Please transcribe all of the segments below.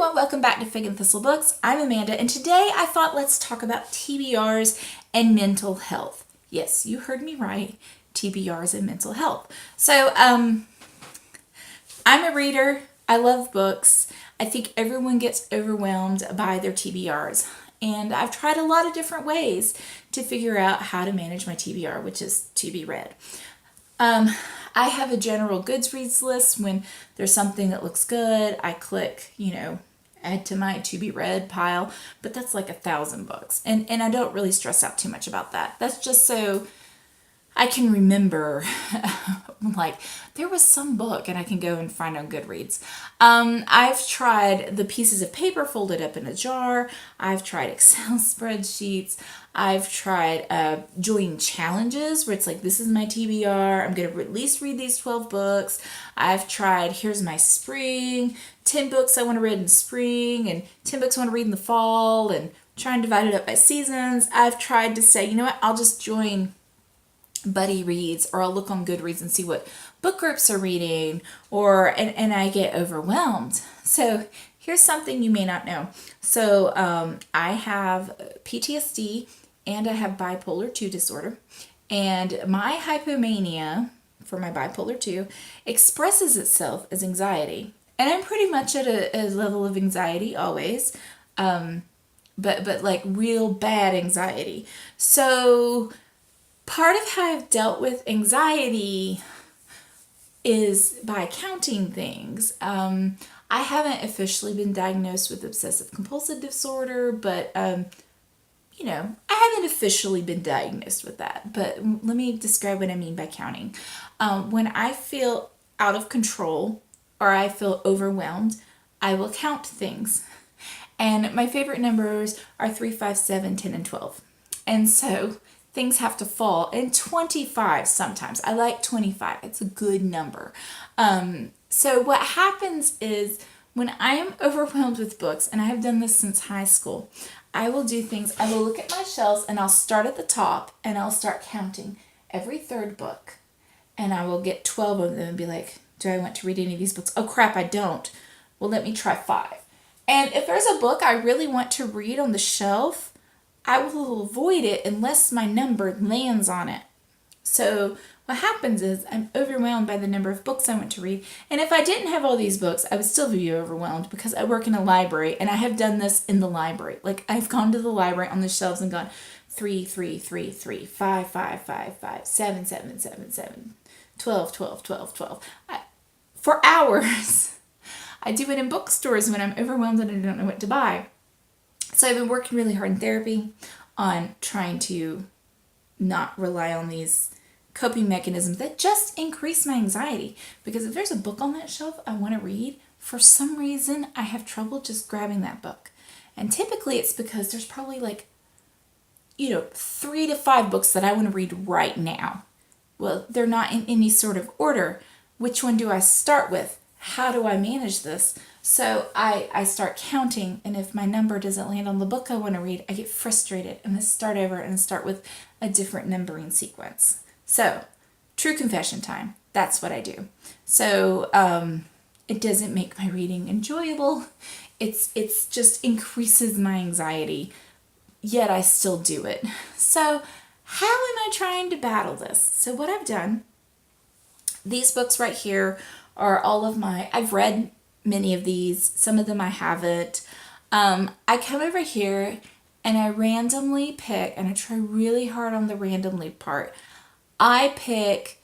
everyone, welcome back to Fig and Thistle Books. I'm Amanda, and today I thought let's talk about TBRs and mental health. Yes, you heard me right, TBRs and mental health. So, I'm a reader. I love books. I think everyone gets overwhelmed by their TBRs, and I've tried a lot of different ways to figure out how to manage my TBR, which is to be read. I have a general Goodreads list. When there's something that looks good, I click, add to my to be read pile, but that's like 1,000 books. And I don't really stress out too much about that. That's just so I can remember, like, there was some book and I can go and find on Goodreads. I've tried the pieces of paper folded up in a jar. I've tried Excel spreadsheets. I've tried joining challenges where it's like, this is my TBR. I'm going to at least read these 12 books. I've tried, here's my spring, 10 books I want to read in spring and 10 books I want to read in the fall, and try and divide it up by seasons. I've tried to say, you know what, I'll just join Buddy Reads, or I'll look on Goodreads and see what book groups are reading, and I get overwhelmed. So here's something you may not know. So I have PTSD and I have bipolar 2 disorder, and my hypomania for my bipolar 2 expresses itself as anxiety, and I'm pretty much at a level of anxiety always, but like real bad anxiety. So part of how I've dealt with anxiety is by counting things. I haven't officially been diagnosed with obsessive compulsive disorder, but, I haven't officially been diagnosed with that. But let me describe what I mean by counting. When I feel out of control or I feel overwhelmed, I will count things. And my favorite numbers are 3, 5, 7, 10, and 12. And so things have to fall, and 25 sometimes. I like 25. It's a good number. So what happens is when I am overwhelmed with books, and I have done this since high school, I will do things. I will look at my shelves and I'll start at the top and I'll start counting every third book. And I will get 12 of them and be like, do I want to read any of these books? Oh crap, I don't. Well, let me try 5. And if there's a book I really want to read on the shelf, I will avoid it unless my number lands on it. So what happens is I'm overwhelmed by the number of books I want to read. And if I didn't have all these books, I would still be overwhelmed because I work in a library, and I have done this in the library. Like, I've gone to the library on the shelves and gone 3, 3, 3, 3, 5, 5, 5, 5, 7, 7, 7, 7, 12, 12, 12, 12. For hours. I do it in bookstores when I'm overwhelmed and I don't know what to buy. So I've been working really hard in therapy on trying to not rely on these coping mechanisms that just increase my anxiety. Because if there's a book on that shelf I want to read, for some reason I have trouble just grabbing that book. And typically it's because there's probably 3 to 5 books that I want to read right now. Well, they're not in any sort of order. Which one do I start with? How do I manage this? So I start counting, and if my number doesn't land on the book I want to read, I get frustrated and I start over and start with a different numbering sequence. So, true confession time. That's what I do. So it doesn't make my reading enjoyable. It's just increases my anxiety, yet I still do it. So how am I trying to battle this? So what I've done, these books right here are all of I've read many of these. Some of them I haven't. I come over here and I randomly pick, and I try really hard on the randomly part. I pick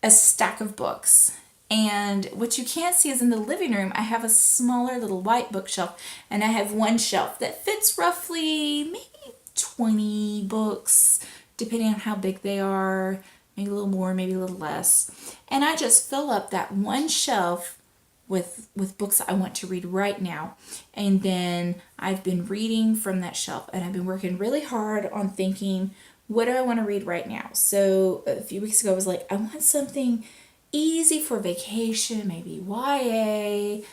a stack of books, and what you can't see is in the living room I have a smaller little white bookshelf, and I have one shelf that fits roughly maybe 20 books, depending on how big they are, maybe a little more, maybe a little less. And I just fill up that one shelf with books I want to read right now. And then I've been reading from that shelf, and I've been working really hard on thinking, what do I want to read right now? So a few weeks ago I was like, I want something easy for vacation, maybe YA,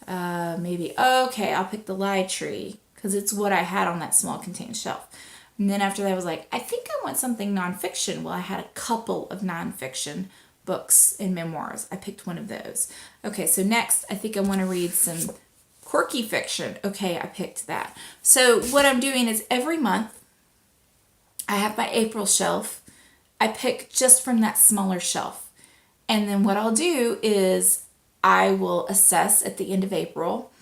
I'll pick The Lie Tree because it's what I had on that small contained shelf. And then after that I was like, I think I want something nonfiction. Well, I had a couple of nonfiction books and memoirs. I picked one of those. Okay, so next I think I want to read some quirky fiction. Okay, I picked that. So what I'm doing is every month I have my April shelf. I pick just from that smaller shelf. And then what I'll do is I will assess at the end of April,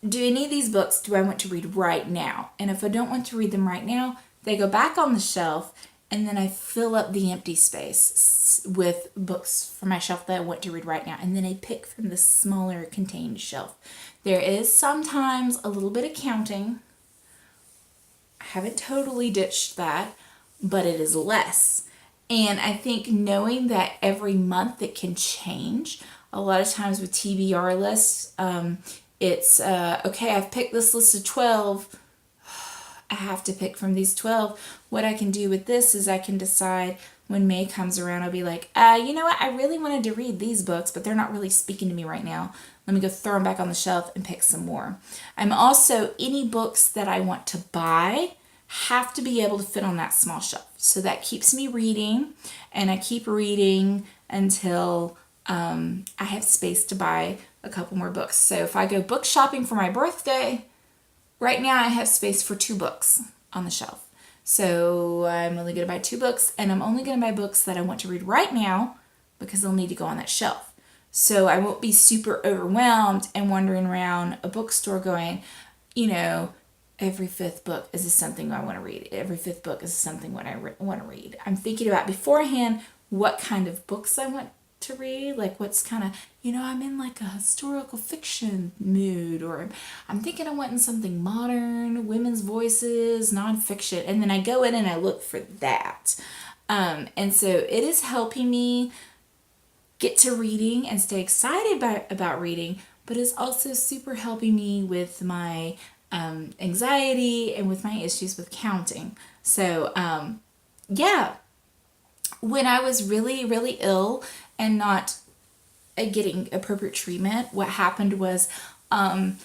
do any of these books do I want to read right now? And if I don't want to read them right now, they go back on the shelf, and then I fill up the empty space with books from my shelf that I want to read right now. And then I pick from the smaller contained shelf. There is sometimes a little bit of counting. I haven't totally ditched that, but it is less. And I think knowing that every month it can change. A lot of times with TBR lists, it's, okay, I've picked this list of 12. I have to pick from these 12. What I can do with this is I can decide when May comes around, I'll be like, you know what? I really wanted to read these books, but they're not really speaking to me right now. Let me go throw them back on the shelf and pick some more. I'm also, any books that I want to buy have to be able to fit on that small shelf. So that keeps me reading, and I keep reading until I have space to buy a couple more books. So if I go book shopping for my birthday, right now I have space for 2 books on the shelf. So I'm only going to buy 2 books, and I'm only going to buy books that I want to read right now because they'll need to go on that shelf. So I won't be super overwhelmed and wandering around a bookstore going, you know, every 5th book, is this something I want to read? Every 5th book, is this something what I want to read? I'm thinking about beforehand what kind of books I want to read, like what's kind of, you know, I'm in like a historical fiction mood, or I'm thinking I want in something modern, women's voices, nonfiction, and then I go in and I look for that. And so it is helping me get to reading and stay excited about reading, but it's also super helping me with my anxiety and with my issues with counting. So yeah, when I was really, really ill and not getting appropriate treatment, what happened was I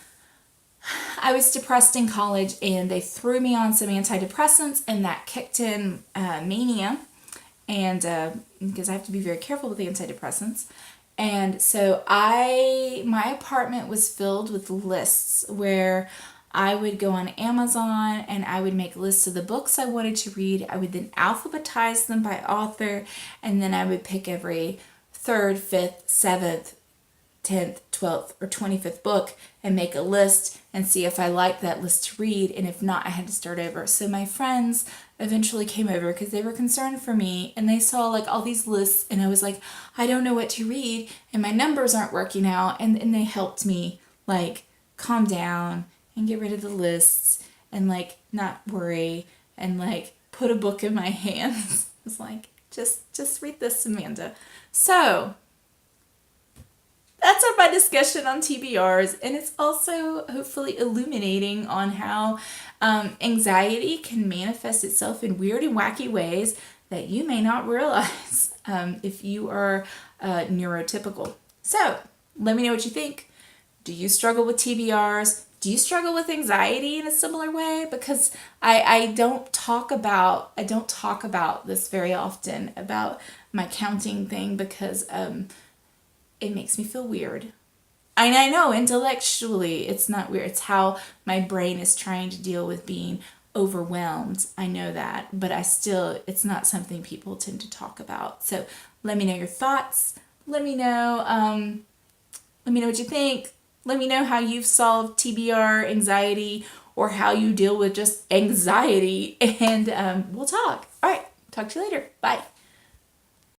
was depressed in college, and they threw me on some antidepressants, and that kicked in mania, and because I have to be very careful with the antidepressants. And so my apartment was filled with lists where I would go on Amazon and I would make lists of the books I wanted to read. I would then alphabetize them by author, and then I would pick every 3rd, 5th, 7th, 10th, 12th, or 25th book and make a list and see if I liked that list to read, and if not, I had to start over. So my friends eventually came over because they were concerned for me, and they saw like all these lists, and I was like, I don't know what to read, and my numbers aren't working out, and they helped me like calm down and get rid of the lists and like not worry and like put a book in my hands. It's like, just read this, Amanda. So that's my discussion on TBRs, and it's also hopefully illuminating on how anxiety can manifest itself in weird and wacky ways that you may not realize if you are neurotypical. So let me know what you think. Do you struggle with TBRs? Do you struggle with anxiety in a similar way? Because I don't talk about this very often, about my counting thing, because it makes me feel weird. And I know intellectually it's not weird. It's how my brain is trying to deal with being overwhelmed. I know that, but it's not something people tend to talk about. So let me know your thoughts. Let me know what you think. Let me know how you've solved TBR anxiety, or how you deal with just anxiety, and we'll talk. All right, talk to you later. Bye.